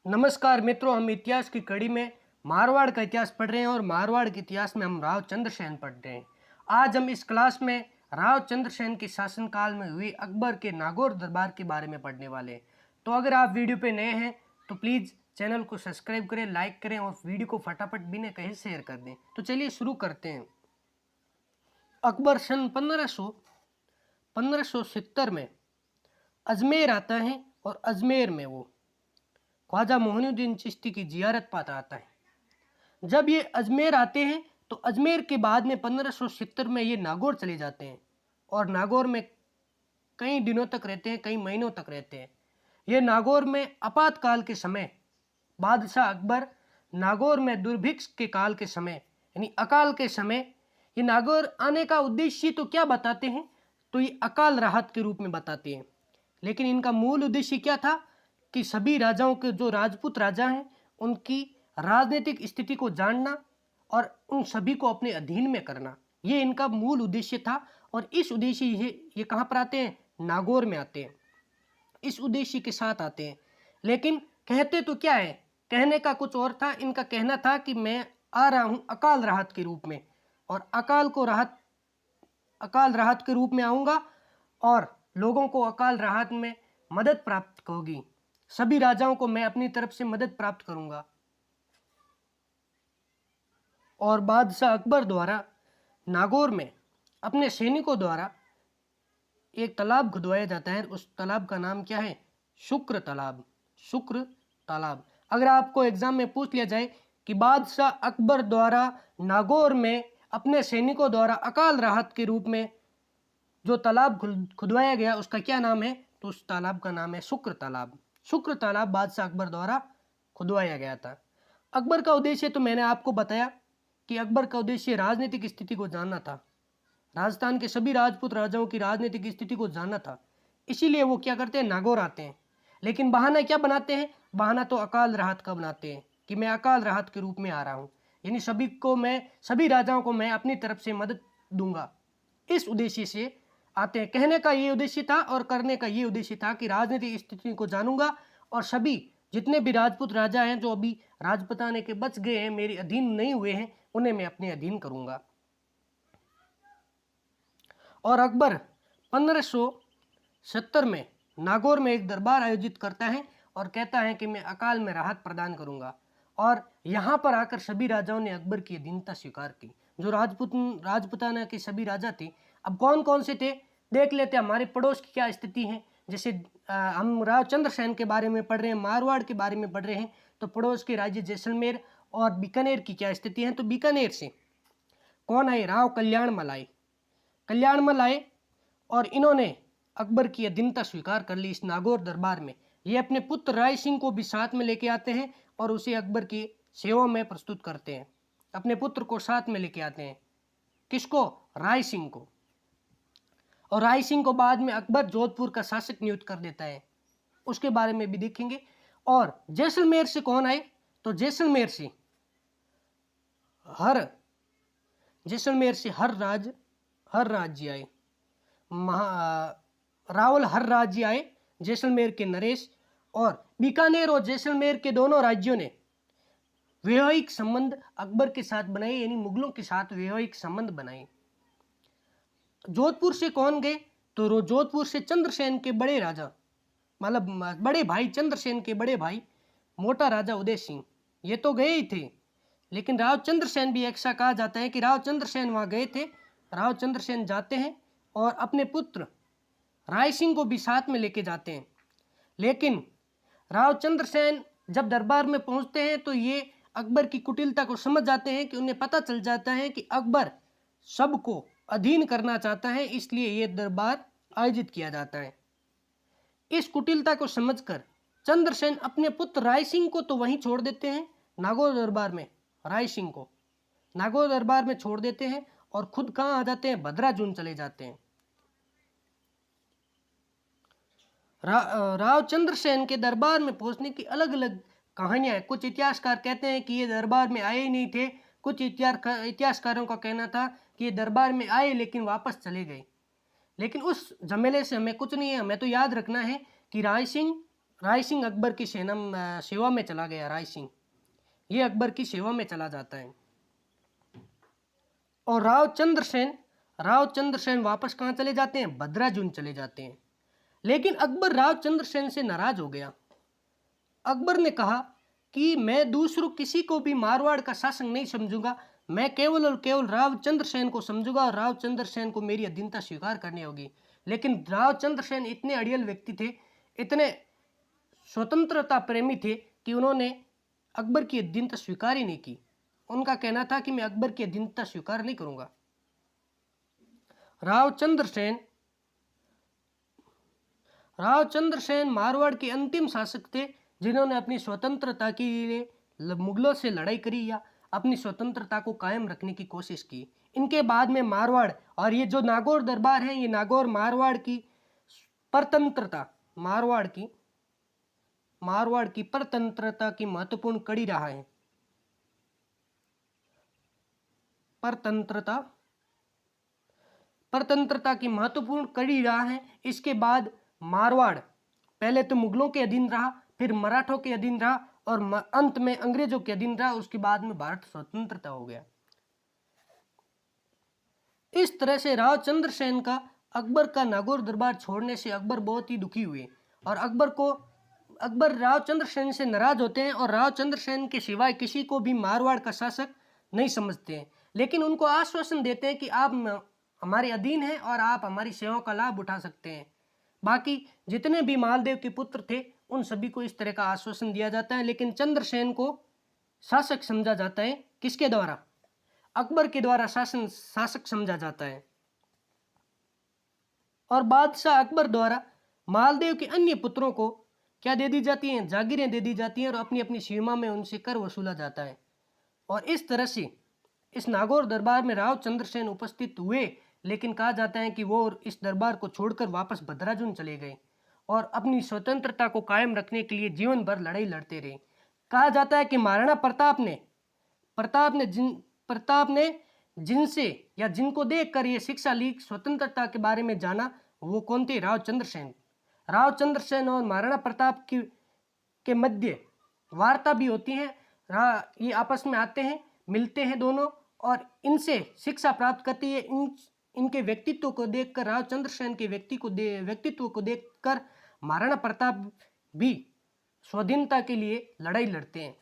नमस्कार मित्रों, हम इतिहास की कड़ी में मारवाड़ का इतिहास पढ़ रहे हैं और मारवाड़ के इतिहास में हम राव चंद्रसेन पढ़ रहे हैं। आज हम इस क्लास में राव चंद्रसेन के शासनकाल में हुई अकबर के नागौर दरबार के बारे में पढ़ने वाले हैं। तो अगर आप वीडियो पे नए हैं तो प्लीज़ चैनल को सब्सक्राइब करें, लाइक करें और वीडियो को फटाफट बिना कहीं शेयर कर दें। तो चलिए शुरू करते हैं। अकबर सन 1570 में अजमेर आता है और अजमेर में वो ख्वाजा मोइनुद्दीन चिश्ती की जियारत पाता आता है। जब ये अजमेर आते हैं तो अजमेर के बाद में 1570 में ये नागौर चले जाते हैं और नागौर में कई दिनों तक रहते हैं, कई महीनों तक रहते हैं। ये नागौर में आपातकाल के समय बादशाह अकबर नागौर में दुर्भिक्ष के काल के समय यानी अकाल के समय ये नागौर आने का उद्देश्य तो क्या बताते हैं, तो ये अकाल राहत के रूप में बताते हैं। लेकिन इनका मूल उद्देश्य क्या था कि सभी राजाओं के जो राजपूत राजा हैं उनकी राजनीतिक स्थिति को जानना और उन सभी को अपने अधीन में करना, ये इनका मूल उद्देश्य था। और इस उद्देश्य ये कहाँ पर आते हैं? नागौर में आते हैं, इस उद्देश्य के साथ आते हैं। लेकिन कहते तो क्या है, कहने का कुछ और था। इनका कहना था कि मैं आ रहा हूँ अकाल राहत के रूप में और अकाल राहत के रूप में आऊँगा और लोगों को अकाल राहत में मदद प्राप्त होगी, सभी राजाओं को मैं अपनी तरफ से मदद प्राप्त करूंगा। और बादशाह अकबर द्वारा नागौर में अपने सैनिकों द्वारा एक तालाब खुदवाया जाता है। उस तालाब का नाम क्या है? शुक्र तालाब। शुक्र तालाब। अगर आपको एग्जाम में पूछ लिया जाए कि बादशाह अकबर द्वारा नागौर में अपने सैनिकों द्वारा अकाल राहत के रूप में जो तालाब खुदवाया गया उसका क्या नाम है, तो उस तालाब का नाम है शुक्र तालाब। शुक्र तालाब बादशाह अकबर द्वारा खुदवाया गया था। अकबर का उद्देश्य तो मैंने आपको बताया कि अकबर का उद्देश्य राजनीतिक स्थिति को जानना था, राजस्थान के सभी राजपूत राजाओं की राजनीतिक स्थिति को जानना था। इसीलिए वो क्या करते हैं? नागौर आते हैं। लेकिन बहाना क्या बनाते हैं? बहाना तो अकाल राहत का बनाते हैं कि मैं अकाल राहत के रूप में आ रहा हूँ, यानी सभी राजाओं को मैं अपनी तरफ से मदद दूंगा। इस उद्देश्य से आते हैं। कहने का ये उद्देश्य था और करने का ये उद्देश्य था कि राजनीतिक स्थिति को जानूंगा और सभी जितने भी राजपूत राजा हैं जो अभी राजपुताने के बच गए हैं, मेरे अधीन नहीं हुए हैं, उन्हें मैं अपने अधीन करूंगा। और अकबर 1570 में नागौर में एक दरबार आयोजित करता है और कहता है कि मैं अकाल में राहत प्रदान करूंगा। और यहाँ पर आकर सभी राजाओं ने अकबर की अधीनता स्वीकार की। जो राजपुताना के सभी राजा थे, अब कौन कौन से थे देख लेते हैं। हमारे पड़ोस की क्या स्थिति है, जैसे हम राव चंद्रसेन के बारे में पढ़ रहे हैं, मारवाड़ के बारे में पढ़ रहे हैं, तो पड़ोस के राज्य जैसलमेर और बीकानेर की क्या स्थिति है। तो बीकानेर से कौन आए? राव कल्याणमल आए। कल्याणमल आए और इन्होंने अकबर की अधीनता स्वीकार कर ली इस नागौर दरबार में। ये अपने पुत्र राय सिंह को भी साथ में लेके आते हैं और उसे अकबर की सेवा में प्रस्तुत करते हैं। अपने पुत्र को साथ में लेके आते हैं। किसको? राय सिंह को। और राय सिंह को बाद में अकबर जोधपुर का शासक नियुक्त कर देता है, उसके बारे में भी देखेंगे। और जैसलमेर से कौन आए? तो जैसलमेर से हर राज्य आए। रावल हर राज्य आए, जैसलमेर के नरेश। और बीकानेर और जैसलमेर के दोनों राज्यों ने वैवाहिक संबंध अकबर के साथ बनाए, यानी मुगलों के साथ वैवाहिक संबंध बनाए। जोधपुर से कौन गए? तो जोधपुर से चंद्रसेन के बड़े राजा, मतलब बड़े भाई, चंद्रसेन के बड़े भाई मोटा राजा उदय सिंह, ये तो गए ही थे। लेकिन राव चंद्रसेन भी ऐसा कहा जाता है कि राव चंद्रसेन वहाँ गए थे। राव चंद्रसेन जाते हैं और अपने पुत्र राय सिंह को भी साथ में लेके जाते हैं। लेकिन राव चंद्रसेन जब दरबार में पहुंचते हैं तो ये अकबर की कुटिलता को समझ जाते हैं कि उन्हें पता चल जाता है कि अकबर सबको अधीन करना चाहता है, इसलिए ये दरबार आयोजित किया जाता है। इस कुटिलता को समझकर चंद्रसेन अपने पुत्र राय सिंह को तो वहीं छोड़ देते हैं नागौर दरबार में। राय सिंह को नागौर दरबार में छोड़ देते हैं और खुद कहाँ आ जाते हैं? भद्राजुन चले जाते हैं। राव चंद्रसेन के दरबार में पहुंचने की अलग अलग कहानियां हैं। कुछ इतिहासकार कहते हैं कि ये दरबार में आए ही नहीं थे। कुछ इतिहासकारों का कहना था कि ये दरबार में आए लेकिन वापस चले गए। लेकिन उस झमेले से हमें कुछ नहीं है। हमें तो याद रखना है कि राय सिंह, राय सिंह अकबर की सेवा में चला गया। राय सिंह ये अकबर की सेवा में चला जाता है। और राव चंद्र सेन वापस कहाँ चले जाते हैं? भद्राजुन चले जाते हैं। लेकिन अकबर राव चंद्र सेन से नाराज हो गया। अकबर ने कहा कि मैं दूसरों किसी को भी मारवाड़ का शासक नहीं समझूंगा, मैं केवल और केवल रावचंद्र सेन को समझूंगा और रावचंद्र सेन को मेरी अधीनता स्वीकार करनी होगी। लेकिन रावचंद्र सेन इतने अड़ियल व्यक्ति थे, इतने स्वतंत्रता प्रेमी थे कि उन्होंने अकबर की अधीनता स्वीकार ही नहीं की। उनका कहना था कि मैं अकबर की अधीनता स्वीकार नहीं करूंगा। रावचंद्र सेन मारवाड़ के अंतिम शासक थे जिन्होंने अपनी स्वतंत्रता के लिए मुगलों से लड़ाई करी या अपनी स्वतंत्रता को कायम रखने की कोशिश की। इनके बाद में मारवाड़ और ये जो नागौर दरबार है, ये नागौर मारवाड़ की परतंत्रता की महत्वपूर्ण कड़ी रहा है। परतंत्रता की महत्वपूर्ण कड़ी रहा है। इसके बाद मारवाड़ पहले तो मुगलों के अधीन रहा, फिर मराठों के अधीन रहा और अंत में अंग्रेजों के अधीन रहा। उसके बाद में भारत स्वतंत्रता हो गया। इस तरह से रावचंद्र सेन का अकबर का नागौर दरबार छोड़ने से अकबर बहुत ही दुखी हुए और अकबर रावचंद्र सेन से नाराज होते हैं और रावचंद्र सेन के सिवाय किसी को भी मारवाड़ का शासक नहीं समझते हैं। लेकिन उनको आश्वासन देते हैं कि आप हमारे अधीन हैं और आप हमारी सेवाओं का लाभ उठा सकते हैं। बाकी जितने भी मालदेव के पुत्र थे उन सभी को इस तरह का आश्वासन दिया जाता है। लेकिन चंद्रसेन को शासक समझा जाता है। किसके द्वारा? अकबर के द्वारा शासक समझा जाता है। और बादशाह अकबर द्वारा मालदेव के अन्य पुत्रों को क्या दे दी जाती हैं? जागीरें दे दी जाती हैं और अपनी अपनी सीमा में उनसे कर वसूला जाता है। और इस तरह से इस नागौर दरबार में रावचंद्र सेन उपस्थित हुए, लेकिन कहा जाता है कि वो इस दरबार को छोड़कर वापस भद्राजुन चले गए और अपनी स्वतंत्रता को कायम रखने के लिए जीवन भर लड़ाई लड़ते रहे। कहा जाता है कि महाराणा प्रताप ने जिनसे या जिनको देखकर ये शिक्षा ली, स्वतंत्रता के बारे में जाना, वो कौन थे? रावचंद्र सेन और महाराणा प्रताप के मध्य वार्ता भी होती है। ये आपस में आते हैं, मिलते हैं दोनों और इनसे शिक्षा प्राप्त करती है। इनके व्यक्तित्व को देखकर, रावचंद्र सेन के व्यक्तित्व को देखकर महाराणा प्रताप भी स्वाधीनता के लिए लड़ाई लड़ते हैं।